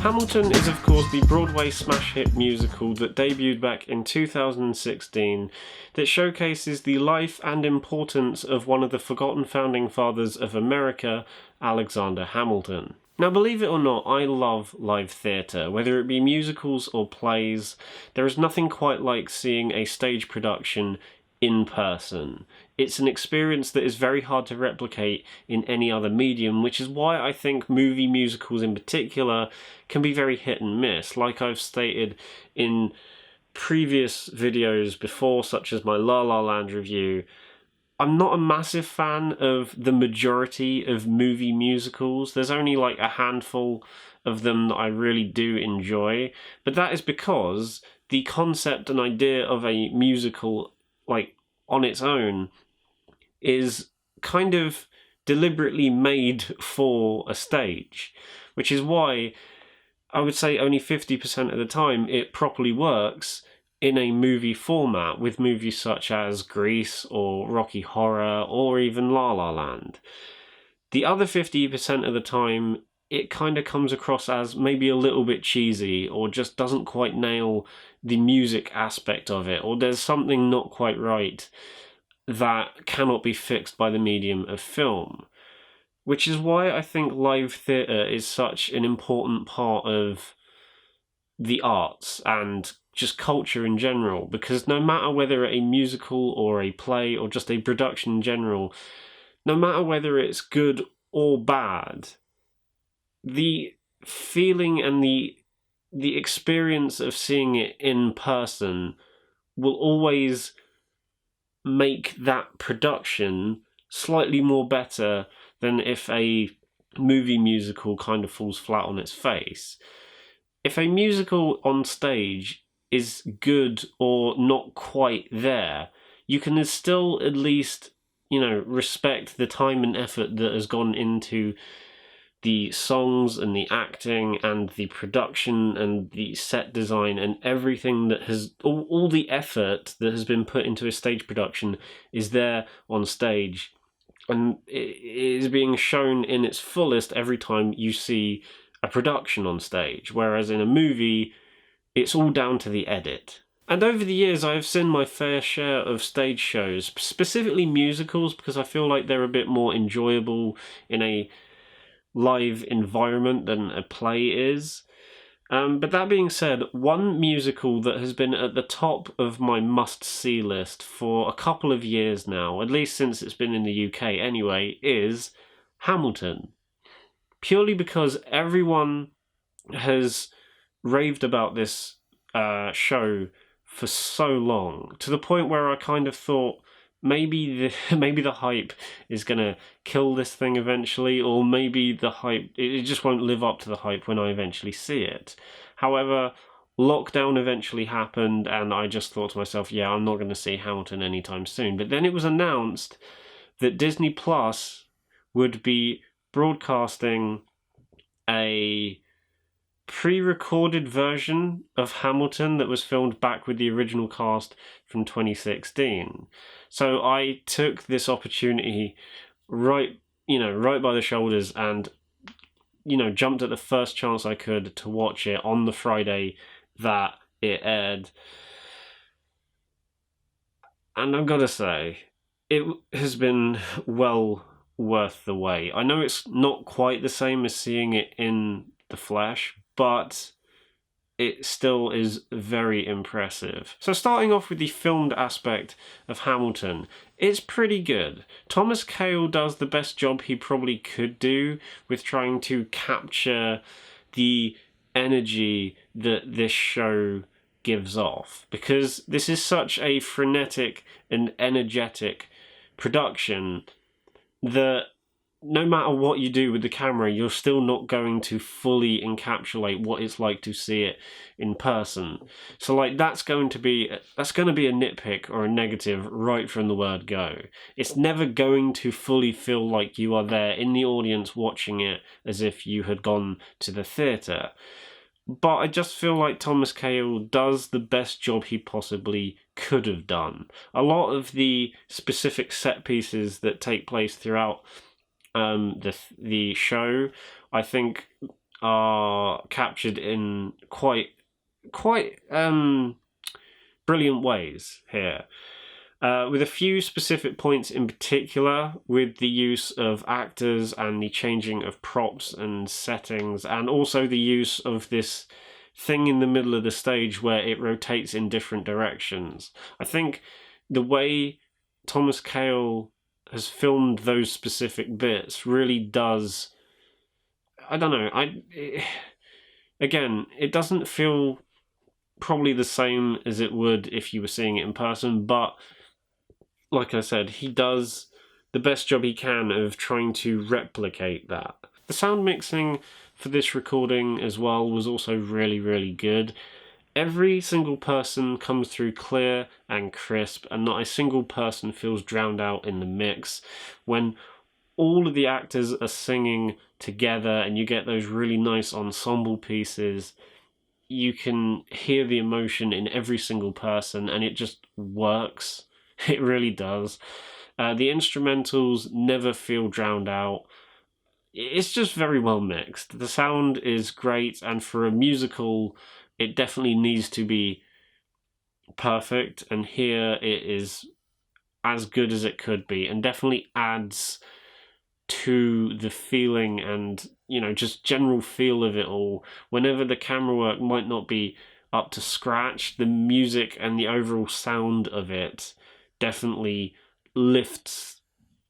Hamilton is of course the Broadway smash hit musical that debuted back in 2016 that showcases the life and importance of one of the forgotten founding fathers of America, Alexander Hamilton. Now, believe it or not, I love live theatre. Whether it be musicals or plays, there is nothing quite like seeing a stage production in person. It's an experience that is very hard to replicate in any other medium, which is why I think movie musicals in particular can be very hit and miss. Like I've stated in previous videos before, such as my La La Land review, I'm not a massive fan of the majority of movie musicals. There's only like a handful of them that I really do enjoy, but that is because the concept and idea of a musical, like on its own, is kind of deliberately made for a stage, which is why I would say only 50% of the time it properly works in a movie format, with movies such as Grease or Rocky Horror or even La La Land. The other 50% of the time it kind of comes across as maybe a little bit cheesy, or just doesn't quite nail the music aspect of it, or there's something not quite right that cannot be fixed by the medium of film. Which is why I think live theatre is such an important part of the arts and just culture in general, because no matter whether a musical or a play or just a production in general, no matter whether it's good or bad, the feeling and the experience of seeing it in person will always make that production slightly more better than if a movie musical kind of falls flat on its face. If a musical on stage is good or not quite there, you can still at least, respect the time and effort that has gone into the songs and the acting and the production and the set design and everything that has, all the effort that has been put into a stage production is there on stage, and it is being shown in its fullest every time you see a production on stage, whereas in a movie it's all down to the edit. And over the years I have seen my fair share of stage shows, specifically musicals, because I feel like they're a bit more enjoyable in a live environment than a play is. But that being said, one musical that has been at the top of my must-see list for a couple of years now, at least since it's been in the UK anyway, is Hamilton. Purely because everyone has raved about this show for so long, to the point where I kind of thought maybe the hype is gonna kill this thing eventually, or maybe the hype, it just won't live up to the hype when I eventually see it. However, lockdown eventually happened, and I just thought to myself, yeah, I'm not going to see Hamilton anytime soon. But then it was announced that Disney Plus would be broadcasting a pre-recorded version of Hamilton that was filmed back with the original cast from 2016. So I took this opportunity right by the shoulders and, jumped at the first chance I could to watch it on the Friday that it aired. And I've got to say, it has been well worth the wait. I know it's not quite the same as seeing it in the flesh, but it still is very impressive. So starting off with the filmed aspect of Hamilton, it's pretty good. Thomas Kail does the best job he probably could do with trying to capture the energy that this show gives off, because this is such a frenetic and energetic production that no matter what you do with the camera, you're still not going to fully encapsulate what it's like to see it in person. So that's going to be a nitpick or a negative right from the word go. It's never going to fully feel like you are there in the audience watching it as if you had gone to the theatre. But I just feel like Thomas Kail does the best job he possibly could have done. A lot of the specific set pieces that take place throughout the show, I think are captured in quite brilliant ways here. With a few specific points in particular, with the use of actors and the changing of props and settings, and also the use of this thing in the middle of the stage where it rotates in different directions. I think the way Thomas Kail has filmed those specific bits really does. I don't know. Again, it doesn't feel probably the same as it would if you were seeing it in person, but like I said, he does the best job he can of trying to replicate that. The sound mixing for this recording as well was also really, really good. Every single person comes through clear and crisp, and not a single person feels drowned out in the mix. When all of the actors are singing together and you get those really nice ensemble pieces, you can hear the emotion in every single person, and it just works. It really does. The instrumentals never feel drowned out. It's just very well mixed. The sound is great, and for a musical, it definitely needs to be perfect, and here it is as good as it could be, and definitely adds to the feeling and, just general feel of it all. Whenever the camera work might not be up to scratch, the music and the overall sound of it definitely lifts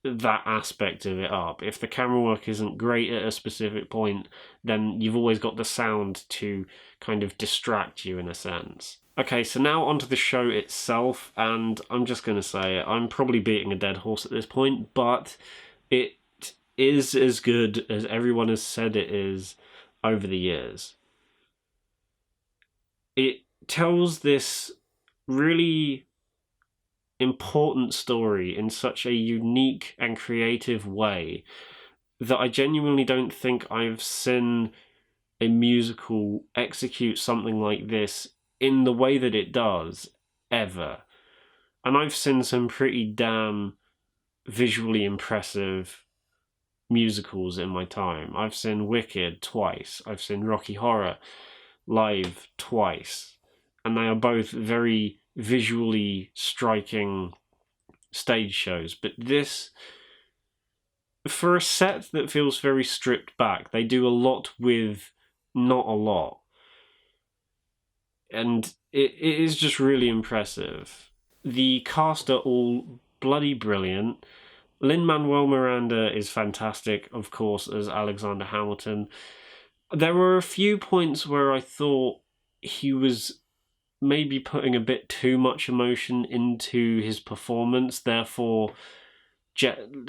that aspect of it up. If the camera work isn't great at a specific point, then you've always got the sound to kind of distract you in a sense. Okay, so now onto the show itself, and I'm just going to say it, I'm probably beating a dead horse at this point, but it is as good as everyone has said it is over the years. It tells this really important story in such a unique and creative way that I genuinely don't think I've seen a musical execute something like this in the way that it does ever. And I've seen some pretty damn visually impressive musicals in my time. I've seen Wicked twice. I've seen Rocky Horror live twice. And they are both very visually striking stage shows. But this, for a set that feels very stripped back, they do a lot with not a lot. And it is just really impressive. The cast are all bloody brilliant. Lin-Manuel Miranda is fantastic, of course, as Alexander Hamilton. There were a few points where I thought he was maybe putting a bit too much emotion into his performance, therefore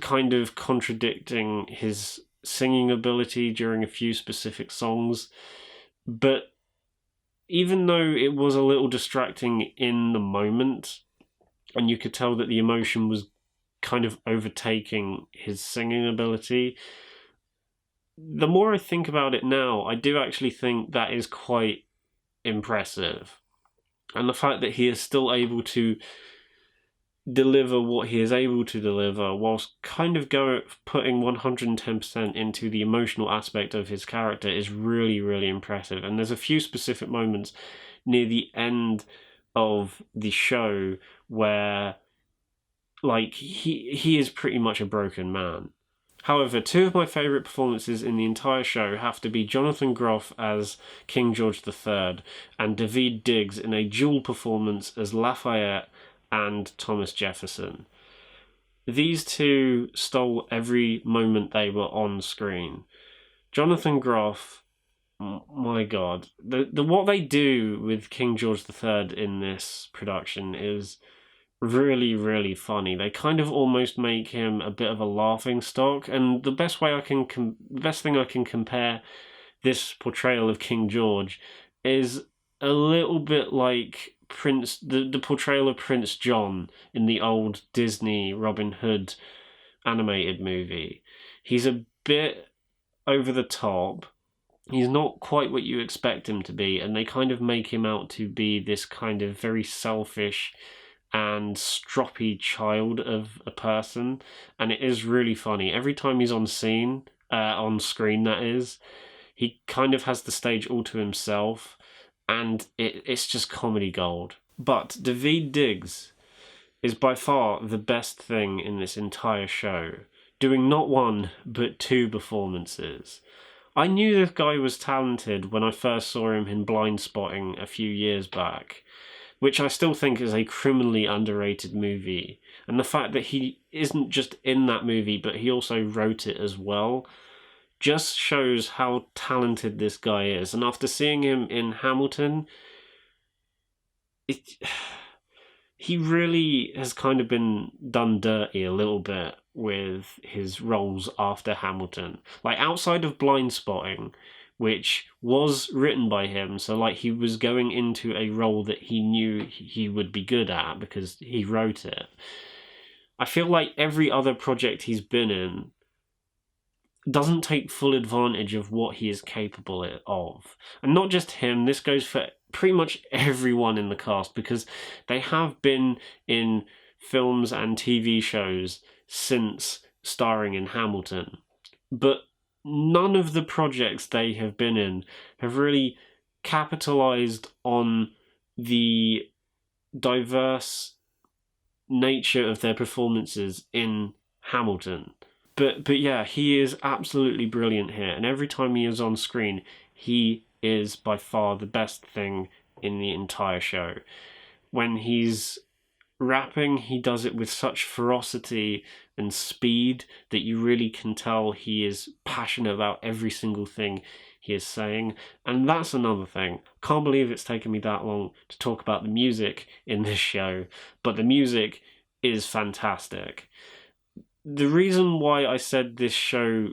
kind of contradicting his singing ability during a few specific songs. But even though it was a little distracting in the moment, and you could tell that the emotion was kind of overtaking his singing ability, the more I think about it now, I do actually think that is quite impressive. And the fact that he is still able to deliver what he is able to deliver whilst kind of putting 110% into the emotional aspect of his character is really, really impressive. And there's a few specific moments near the end of the show where, like, he is pretty much a broken man. However, two of my favourite performances in the entire show have to be Jonathan Groff as King George III and Daveed Diggs in a dual performance as Lafayette and Thomas Jefferson. These two stole every moment they were on screen. Jonathan Groff, my God, the what they do with King George III in this production is really, really funny. They kind of almost make him a bit of a laughing stock, and the best thing I can compare this portrayal of King George is a little bit like the portrayal of Prince John in the old Disney Robin Hood animated movie. He's a bit over the top. He's not quite what you expect him to be, and they kind of make him out to be this kind of very selfish and stroppy child of a person, and it is really funny. Every time he's on screen, that is, He kind of has the stage all to himself, and it's just comedy gold. But Daveed Diggs is by far the best thing in this entire show, doing not one, but two performances. I knew this guy was talented when I first saw him in Blind Spotting a few years back, which I still think is a criminally underrated movie. And the fact that he isn't just in that movie, but he also wrote it as well, just shows how talented this guy is. And after seeing him in Hamilton, he really has kind of been done dirty a little bit with his roles after Hamilton. Like, outside of Blind Spotting, which was written by him, so like he was going into a role that he knew he would be good at because he wrote it. I feel like every other project he's been in doesn't take full advantage of what he is capable of. And not just him, this goes for pretty much everyone in the cast, because they have been in films and TV shows since starring in Hamilton. But none of the projects they have been in have really capitalized on the diverse nature of their performances in Hamilton. But yeah, he is absolutely brilliant here, and every time he is on screen, he is by far the best thing in the entire show. When he's rapping, he does it with such ferocity and speed that you really can tell he is passionate about every single thing he is saying. And that's another thing. Can't believe it's taken me that long to talk about the music in this show, but the music is fantastic. The reason why I said this show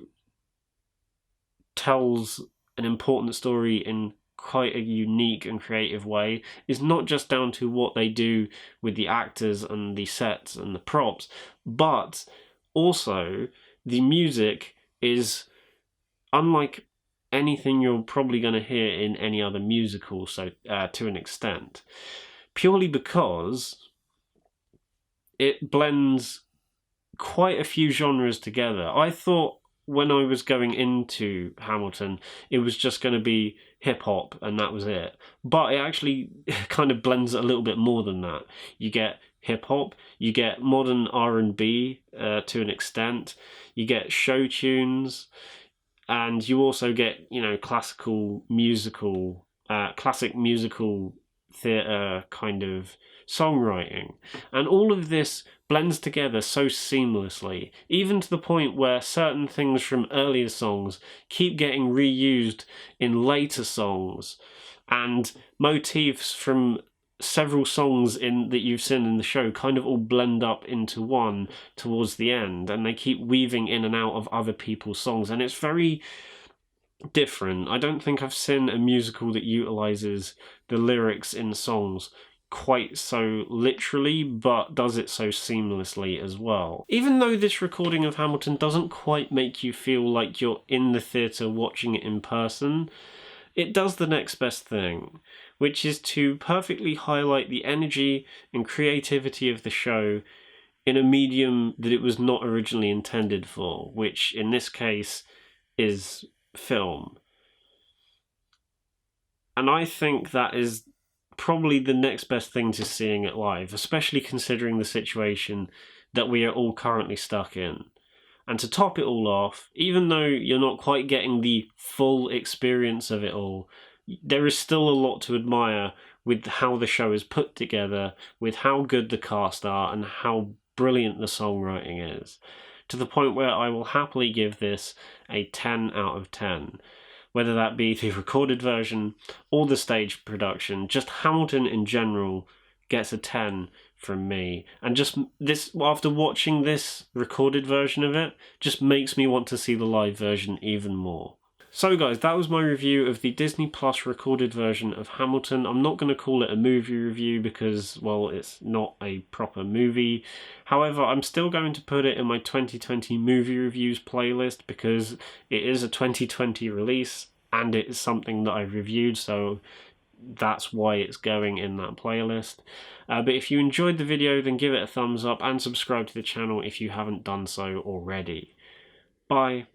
tells an important story in quite a unique and creative way is not just down to what they do with the actors and the sets and the props, but also the music is unlike anything you're probably going to hear in any other musical, so to an extent, purely because it blends quite a few genres together. I thought when I was going into Hamilton, it was just going to be hip-hop and that was it. But it actually kind of blends a little bit more than that. You get hip-hop, you get modern R&B to an extent, you get show tunes, and you also get, classic musical theatre kind of songwriting. And all of this blends together so seamlessly, even to the point where certain things from earlier songs keep getting reused in later songs, and motifs from several songs that you've seen in the show kind of all blend up into one towards the end, and they keep weaving in and out of other people's songs, and it's very different. I don't think I've seen a musical that utilizes the lyrics in songs quite so literally, but does it so seamlessly as well. Even though this recording of Hamilton doesn't quite make you feel like you're in the theatre watching it in person, it does the next best thing, which is to perfectly highlight the energy and creativity of the show in a medium that it was not originally intended for, which in this case is film. And I think that is probably the next best thing to seeing it live, especially considering the situation that we are all currently stuck in. And to top it all off, even though you're not quite getting the full experience of it all, there is still a lot to admire with how the show is put together, with how good the cast are, and how brilliant the songwriting is, to the point where I will happily give this a 10 out of 10. Whether that be the recorded version or the stage production, just Hamilton in general gets a 10 from me. And just this, after watching this recorded version of it, just makes me want to see the live version even more. So guys, that was my review of the Disney Plus recorded version of Hamilton. I'm not going to call it a movie review because, well, it's not a proper movie. However, I'm still going to put it in my 2020 movie reviews playlist because it is a 2020 release and it is something that I reviewed, so that's why it's going in that playlist. But if you enjoyed the video, then give it a thumbs up and subscribe to the channel if you haven't done so already. Bye.